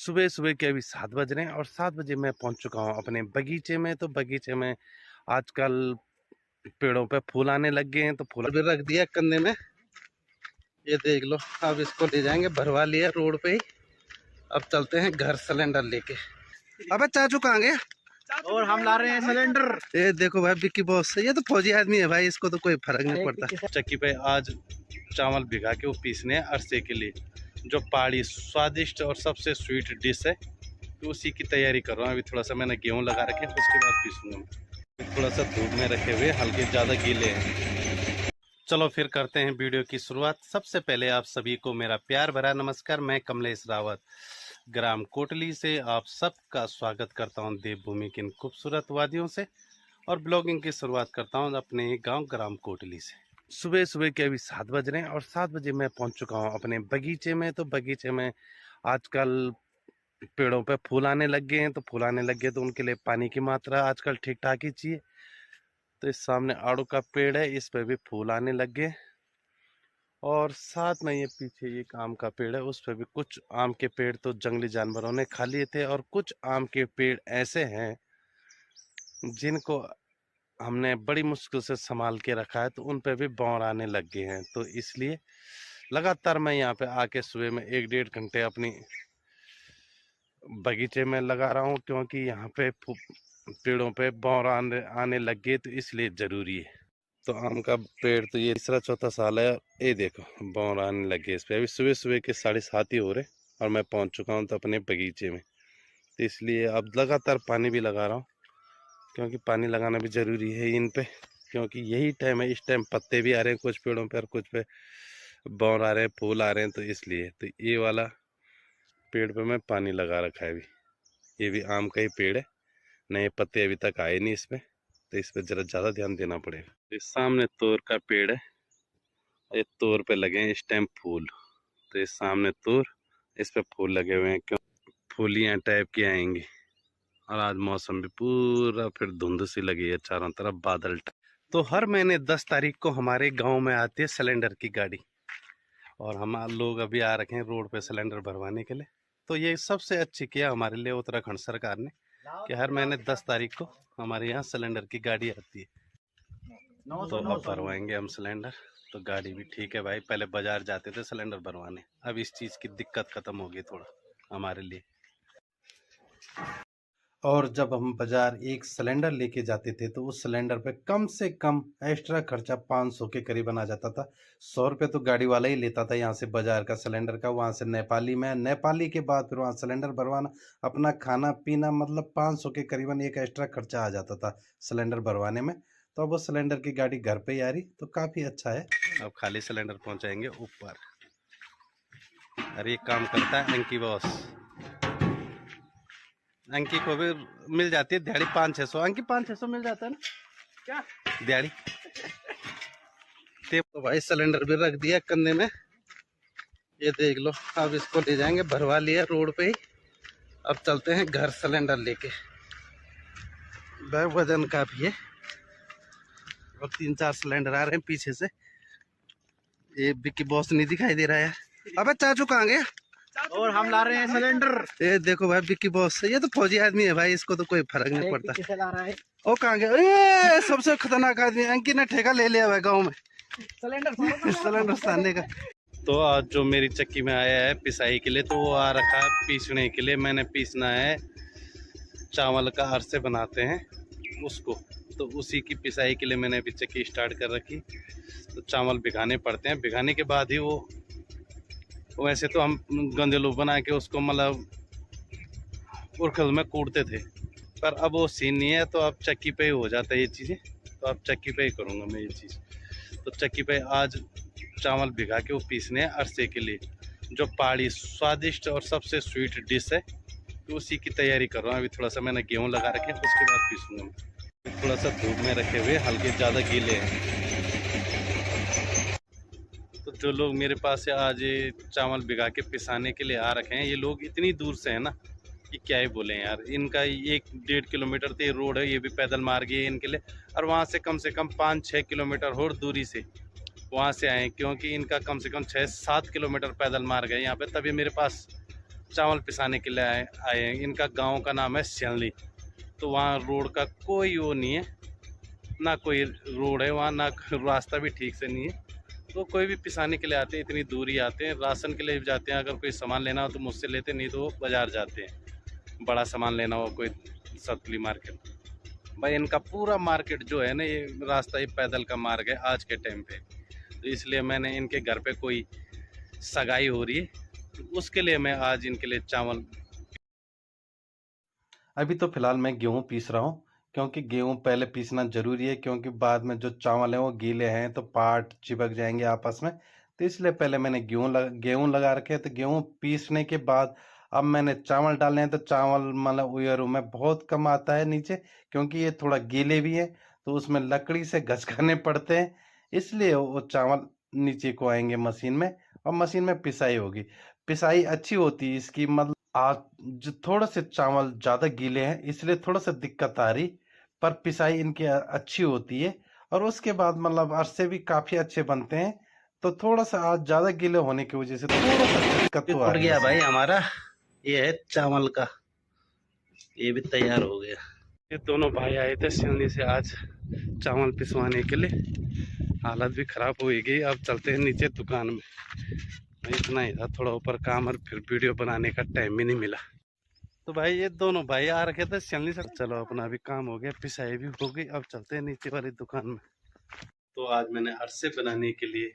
सुबह सुबह के अभी 7 बज रहे हैं और 7 बजे मैं पहुंच चुका हूं अपने बगीचे में। तो बगीचे में आजकल पेड़ों पे फूल आने लग गए हैं, तो फूल भी रख दिया कंधे में। ये देख लो, अब इसको ले जाएंगे, भरवा लिया रोड पे ही। अब चलते हैं घर सिलेंडर लेके। अबे चाचू कहाँ गए? और हम ला रहे हैं सिलेंडर। ये देखो भाई, विक्की बॉस से, ये तो फौजी आदमी है भाई, इसको तो कोई फर्क नहीं पड़ता। चक्की पे आज चावल भिगा के वो पीसने हैं अरसे के लिए, जो पहाड़ी स्वादिष्ट और सबसे स्वीट डिश है। तो उसी की तैयारी कर रहा हूँ। अभी थोड़ा सा मैंने गेहूँ लगा रखे हैं, उसके बाद पीसूंगा मैं। थोड़ा सा धूप में रखे हुए, हल्के ज़्यादा गीले हैं। चलो फिर करते हैं वीडियो की शुरुआत। सबसे पहले आप सभी को मेरा प्यार भरा नमस्कार। मैं कमलेश रावत ग्राम कोटली से आप सबका स्वागत करता हूं देवभूमि की इन खूबसूरत वादियों से, और ब्लॉगिंग की शुरुआत करता हूं अपने ही गांव ग्राम कोटली से। सुबह सुबह के अभी 7 बज रहे हैं और 7 बजे मैं पहुंच चुका हूं अपने बगीचे में। तो बगीचे में आजकल पेड़ों पे फूल आने लग गए हैं, तो उनके लिए पानी की मात्रा आजकल ठीक ठाक ही चाहिए। तो इस सामने आड़ू का पेड़ है, इस पे भी फूल आने लग गए। और साथ में ये पीछे एक आम का पेड़ है, उस पर भी कुछ आम के पेड़ तो जंगली जानवरों ने खा लिए थे, और कुछ आम के पेड़ ऐसे हैं जिनको हमने बड़ी मुश्किल से संभाल के रखा है, तो उन पे भी बौर आने लग गए हैं। तो इसलिए लगातार मैं यहाँ पे आके सुबह में 1-1.5 घंटे अपनी बगीचे में लगा रहा हूँ, क्योंकि यहाँ पे पेड़ों पे बौर आने लग गए, तो इसलिए ज़रूरी है। तो आम का पेड़ तो ये तीसरा चौथा साल है, ये देखो बौर आने लगे इस पे। अभी सुबह सुबह के 7:30 ही हो रहे और मैं पहुंच चुका हूं तो अपने बगीचे में। तो इसलिए अब लगातार पानी भी लगा रहा हूं, क्योंकि पानी लगाना भी ज़रूरी है इन पे, क्योंकि यही टाइम है। इस टाइम पत्ते भी आ रहे हैं कुछ पेड़ों पर, और कुछ पे बौर आ रहे हैं, फूल आ रहे हैं। तो इसलिए तो ये वाला पेड़ पे मैं पानी लगा रखा है अभी। ये भी आम का ही पेड़ है, नए पत्ते अभी तक आए नहीं इसमें, तो इस पर ज़रा ज़्यादा ध्यान देना पड़ेगा। इस सामने तोर का पेड़ है, ये तोर पे लगे हैं इस टाइम फूल। तो इस सामने तोर, इस पे फूल लगे हुए हैं, क्यों फूलियाँ टाइप की आएंगी। और आज मौसम भी पूरा फिर धुंध सी लगी है, चारों तरफ बादल। तो हर महीने 10 तारीख को हमारे गांव में आती है सिलेंडर की गाड़ी, और हम लोग अभी आ रखे हैं रोड पे सिलेंडर भरवाने के लिए। तो ये सबसे अच्छी किया हमारे लिए उत्तराखंड सरकार ने, कि हर महीने 10 तारीख को हमारे यहाँ सिलेंडर की गाड़ी आती है। तो अब भरवाएंगे हम सिलेंडर। तो गाड़ी भी ठीक है भाई, पहले बाजार जाते थे सिलेंडर भरवाने, अब इस चीज़ की दिक्कत ख़त्म हो गई थोड़ा हमारे लिए। और जब हम बाजार एक सिलेंडर लेके जाते थे, तो उस सिलेंडर पे कम से कम एक्स्ट्रा खर्चा 500 के करीबन आ जाता था। 100 रुपये तो गाड़ी वाला ही लेता था यहाँ से बाजार का सिलेंडर का, वहाँ से नेपाली में, नेपाली के बाद फिर वहाँ सिलेंडर भरवाना, अपना खाना पीना, मतलब 500 के करीबन एक एक्स्ट्रा खर्चा आ जाता था सिलेंडर भरवाने में। तो अब वो सिलेंडर की गाड़ी घर पे ही आ रही, तो काफ़ी अच्छा है। अब खाली सिलेंडर पहुँचाएंगे ऊपर। अरे काम करता है अंकी बॉस, अंकी को भी मिल जाती है दिहाड़ी 500-600। अंकी 500-600 मिल जाता है ना क्या दिहाड़ी? तो भाई सिलेंडर भी रख दिया कंधे में, ये देख लो। अब इसको ले जाएंगे, भरवा लिया रोड पे ही। अब चलते हैं घर सिलेंडर लेके। वजन का भी है, और 3-4 सिलेंडर आ रहे हैं पीछे से। ये विक्की बॉस नहीं दिखाई दे रहा है। अबे चाचू कहाँ गए? और हम ला रहे हैं सिलेंडर। ये देखो भाई, विक्की बॉस से, ये तो फौजी आदमी है भाई, इसको तो कोई फर्क नहीं पड़ता। किसे ला रहा है? ओ कहाँ गए? सबसे खतरनाक आदमी अंकी ने ठेका ले लिया भाई गाँव में सिलेंडर सारने का। तो आज जो मेरी चक्की में आया है पिसाई के लिए, तो वो आ रखा है पीसने के लिए। मैंने पीसना है चावल का, अरसे बनाते हैं उसको, तो उसी की पिसाई के लिए मैंने अभी चक्की स्टार्ट कर रखी। तो चावल भिगाने पड़ते हैं, भिगाने के बाद ही वो, वैसे तो हम गंदेलू बना के उसको मतलब उरखल में कूटते थे, पर अब वो सीन नहीं है, तो अब चक्की पे ही हो जाता है ये चीज़ें। तो अब चक्की पे ही करूँगा मैं ये चीज़। तो चक्की पे आज चावल भिगा के वो पीसने हैं अरसे के लिए, जो पहाड़ी स्वादिष्ट और सबसे स्वीट डिश है। तो उसी की तैयारी कर रहा हूँ। अभी थोड़ा सा मैंने गेहूँ लगा रखे हैं, उसके बाद पीसूँगा मैं। थोड़ा सा धूप में रखे हुए, हल्के ज़्यादा गीले हैं। तो जो लोग मेरे पास से आज ये चावल भिगा के पिसाने के लिए आ रखे हैं, ये लोग इतनी दूर से हैं ना कि क्या ही बोले यार। इनका 1-1.5 किलोमीटर तो ये रोड है, ये भी पैदल मार्ग है इनके लिए, और वहाँ से कम 5-6 किलोमीटर और दूरी से वहाँ से आए, क्योंकि इनका कम से कम 6-7 किलोमीटर पैदल मार्ग है यहाँ पे, तभी मेरे पास चावल पिसाने के लिए आए हैं। इनका गांव का नाम है स्याली। तो वहाँ रोड का कोई वो नहीं है, ना कोई रोड है वहाँ, ना रास्ता भी ठीक से नहीं है। तो कोई भी पिसाने के लिए आते हैं, इतनी दूरी आते हैं। राशन के लिए भी जाते हैं, अगर कोई सामान लेना हो तो मुझसे लेते, नहीं तो वो बाज़ार जाते हैं। बड़ा सामान लेना हो कोई सतली मार्केट। भाई इनका पूरा मार्केट जो है ना, ये रास्ता ये पैदल का मार्ग है आज के टाइम पे। तो इसलिए मैंने इनके घर पे कोई सगाई हो रही है, तो उसके लिए मैं आज इनके लिए चावल। अभी तो फिलहाल मैं गेहूं पीस रहा हूँ, क्योंकि गेहूं पहले पीसना जरूरी है, क्योंकि बाद में जो चावल हैं वो गीले हैं तो पार्ट चिपक जाएंगे आपस में। तो इसलिए पहले मैंने गेहूं लगा रखे हैं। तो गेहूं पीसने के बाद अब मैंने चावल डालने हैं। तो चावल मतलब उयरू में बहुत कम आता है नीचे, क्योंकि ये थोड़ा गीले भी है, तो उसमें लकड़ी से घसकाने पड़ते हैं। इसलिए वो चावल नीचे को आएंगे मशीन में, और मशीन में पिसाई होगी। पिसाई अच्छी होती है इसकी, मतलब आज जो थोड़ा से चावल ज़्यादा गीले हैं इसलिए थोड़ा सा दिक्कत आ रही, पर पिसाई इनकी अच्छी होती है। और उसके बाद मतलब अरसे भी काफ़ी अच्छे बनते हैं। तो थोड़ा सा आज ज़्यादा गीले होने की वजह से थोड़ा सा दिक्कत तो आ रही है। भाई हमारा ये है चावल का, ये भी तैयार हो गया। ये दोनों भाई आए थे सिवनी से आज चावल पिसवाने के लिए। हालत भी ख़राब हो गई। अब चलते हैं नीचे दुकान में। इतना ही था, थोड़ा ऊपर काम, और फिर वीडियो बनाने का टाइम भी नहीं मिला। तो भाई ये दोनों भाई आ रखे थे सिवनी से। चलो अपना भी काम हो गया, पिसाई भी हो गई। अब चलते हैं नीचे वाली दुकान में। तो आज मैंने अरसे बनाने के लिए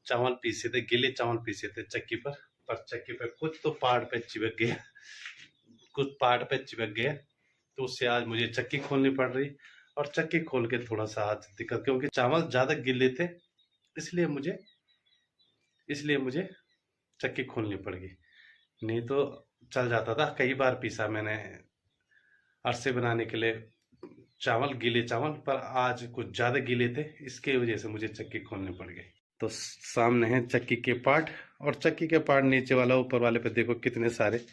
चावल पीसे थे, गीले चावल पीसे थे चक्की पर चक्की पे कुछ तो पार्ट पे चिपक गया, कुछ पार्ट पे चिपक गया। तो उससे आज मुझे चक्की खोलनी पड़ रही, और चक्की खोल के थोड़ा सा आज दिक्कत, क्योंकि चावल ज़्यादा गीले थे, इसलिए मुझे चक्की खोलनी पड़ गई। नहीं तो चल जाता था। कई बार पीसा मैंने अरसे बनाने के लिए चावल, गीले चावल, पर आज कुछ ज़्यादा गीले थे, इसके वजह से मुझे चक्की खोलनी पड़ गई। तो सामने है चक्की के पार्ट, और चक्की के पार्ट नीचे वाला, ऊपर वाले पे देखो कितने सारे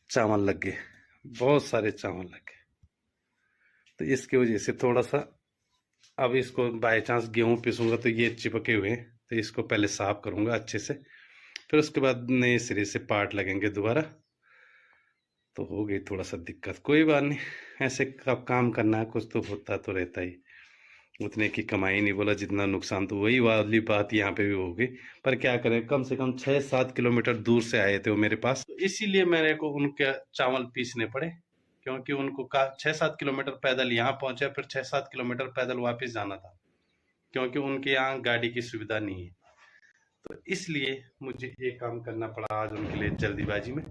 चावल लग गए, बहुत सारे चावल लग गए। तो इसकी वजह से थोड़ा सा, अब इसको बाय चांस गेहूँ पीसूंगा तो ये चिपके हुए हैं, तो इसको पहले साफ करूंगा अच्छे से, फिर उसके बाद नए सिरे से पार्ट लगेंगे दोबारा। तो हो गई थोड़ा सा दिक्कत, कोई बात नहीं, ऐसे कब काम करना है, कुछ तो होता तो रहता ही। उतने की कमाई नहीं बोला, जितना नुकसान, तो वही वाली बात यहाँ पे भी होगी। पर क्या करें, कम से कम 6-7 किलोमीटर दूर से आए थे वो मेरे पास, तो इसीलिए मेरे को उनके चावल पीसने पड़े, क्योंकि उनको 6-7 किलोमीटर पैदल यहाँ पहुंचे, फिर 6-7 किलोमीटर पैदल वापस जाना था, क्योंकि उनके यहाँ गाड़ी की सुविधा नहीं है। तो इसलिए मुझे ये काम करना पड़ा आज उनके लिए जल्दीबाजी में,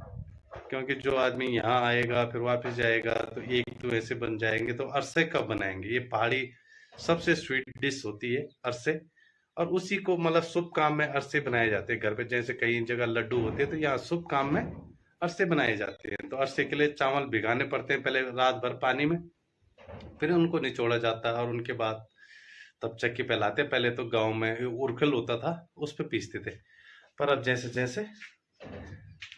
क्योंकि जो आदमी यहाँ आएगा फिर वापस जाएगा, तो एक तो ऐसे बन जाएंगे, तो अरसे कब बनाएंगे। ये पहाड़ी सबसे स्वीट डिश होती है अरसे, और उसी को मतलब शुभ काम में अरसे बनाए जाते हैं घर पे। जैसे कई जगह लड्डू होते हैं, तो यहाँ शुभ काम में अरसे बनाए जाते हैं। तो अरसे के लिए चावल भिगाने पड़ते हैं पहले रात भर पानी में, फिर उनको निचोड़ा जाता है, और उनके बाद तब चक्की पे लाते। पहले तो गांव में उरखल होता था, उस पर पीसते थे, पर अब जैसे जैसे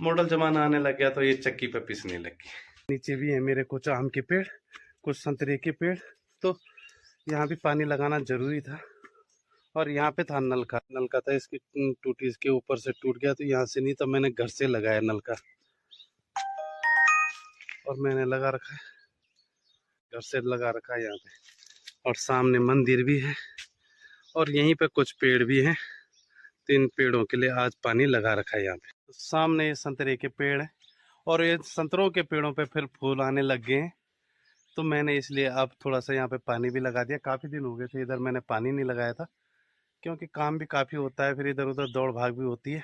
मॉडल जमाना आने लग गया तो ये चक्की पे पीसने लग गई। नीचे भी है मेरे कुछ आम के पेड़, कुछ संतरे के पेड़, तो यहाँ भी पानी लगाना जरूरी था। और यहाँ पे था नलका था, इसकी टूटी, इसके ऊपर से टूट गया, तो यहाँ से नहीं, तो मैंने घर से लगाया नलका, और मैंने लगा रखा है, घर से लगा रखा है यहाँ पे। और सामने मंदिर भी है, और यहीं पे कुछ पेड़ भी हैं, तो इन पेड़ों के लिए आज पानी लगा रखा है यहाँ पे। तो सामने ये संतरे के पेड़ है, और ये संतरों के पेड़ों पे फिर फूल आने लग गए हैं, तो मैंने इसलिए अब थोड़ा सा यहाँ पे पानी भी लगा दिया। काफ़ी दिन हो गए थे इधर मैंने पानी नहीं लगाया था, क्योंकि काम भी काफ़ी होता है, फिर इधर उधर दौड़ भाग भी होती है।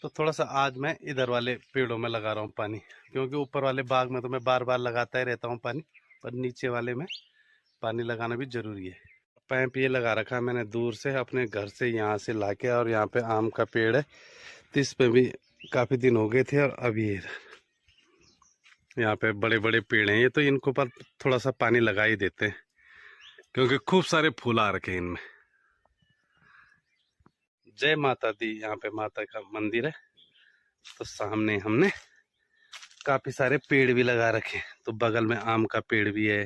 तो थोड़ा सा आज मैं इधर वाले पेड़ों में लगा रहा हूँ पानी, क्योंकि ऊपर वाले बाग में तो मैं बार बार लगाता ही रहता हूँ पानी, पर नीचे वाले में पानी लगाना भी ज़रूरी है। पैप ये लगा रखा है मैंने दूर से अपने घर से, यहाँ से लाके। और यहाँ पे आम का पेड़ है, तो इस पे भी काफ़ी दिन हो गए थे, और अभी यहाँ पे बड़े बड़े पेड़ हैं ये, तो इनको पर थोड़ा सा पानी लगा ही देते हैं, क्योंकि खूब सारे फूल आ रखे हैं इनमें। जय माता दी। यहाँ पे माता का मंदिर है, तो सामने हमने काफ़ी सारे पेड़ भी लगा रखे हैं, तो बगल में आम का पेड़ भी है।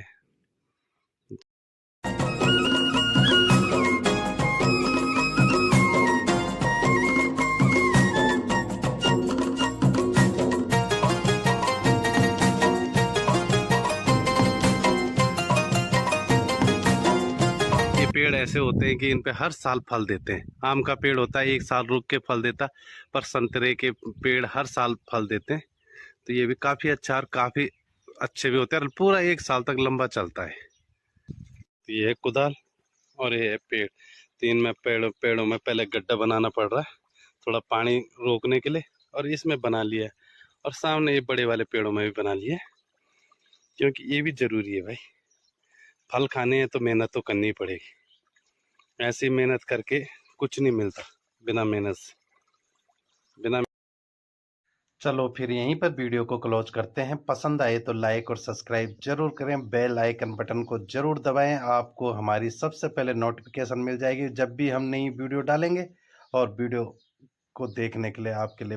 ऐसे होते हैं कि इन पे हर साल फल देते हैं। आम का पेड़ होता है 1 साल रुक के फल देता, पर संतरे के पेड़ हर साल फल देते हैं। तो ये भी काफ़ी अच्छा और काफ़ी अच्छे भी होते हैं और पूरा 1 साल तक लंबा चलता है। तो ये है कुदाल और ये है पेड़। तीन में पेड़ों में पहले गड्ढा बनाना पड़ रहा है थोड़ा पानी रोकने के लिए, और इसमें बना लिया है, और सामने ये बड़े वाले पेड़ों में भी बना लिया है, क्योंकि ये भी ज़रूरी है भाई। फल खाने हैं तो मेहनत तो करनी ही पड़ेगी। ऐसी मेहनत करके कुछ नहीं मिलता बिना मेहनत से, बिना। चलो फिर यहीं पर वीडियो को क्लोज करते हैं। पसंद आए तो लाइक और सब्सक्राइब जरूर करें, बेल आइकन बटन को जरूर दबाएं। आपको हमारी सबसे पहले नोटिफिकेशन मिल जाएगी जब भी हम नई वीडियो डालेंगे। और वीडियो को देखने के लिए आपके लिए